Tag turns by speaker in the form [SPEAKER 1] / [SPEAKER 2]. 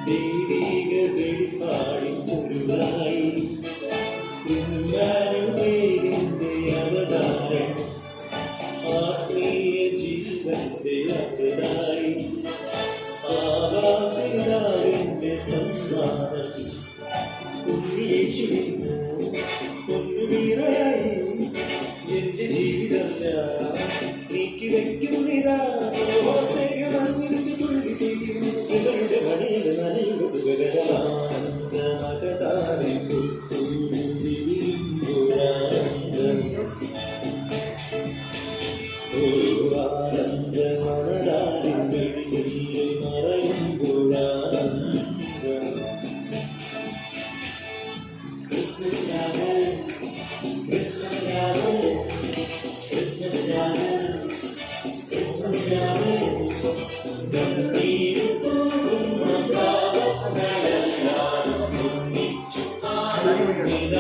[SPEAKER 1] ദൈവിക വെളിപ്പാടിൻ പൊരുളായി ഉമ്മാനുമേലിന്റെ അവതാരം ആത്മീയ ജീവന്റെ അവതായി ആവാപിതാവിന്റെ സമ്മാനം ഉണ്ണിയേശുവിന് പൊന്നുവീറയായി എന്റെ ജീവിതം ഞാൻ നീക്കി വയ്ക്കുന്നിതാ ഇവരുടെ മണിയിൽ നനയുക സുഖകരമാനന്ദ മകതാരിൽ ഒരു ആനന്ദ മനതാരിൽ വെളിയിൽ മറയുമ്പോഴാനന്ദ ക്രിസ്മസ് രാവ് ക്രിസ്മസ് രാവ് ക്രിസ്മസ് രാവ് ക്രിസ്മസ് രാവ് ഗംഭീര പോകുന്ന പ്രാവങ്ങളെല്ലാം ഒന്നിച്ചു ആനന്ദിത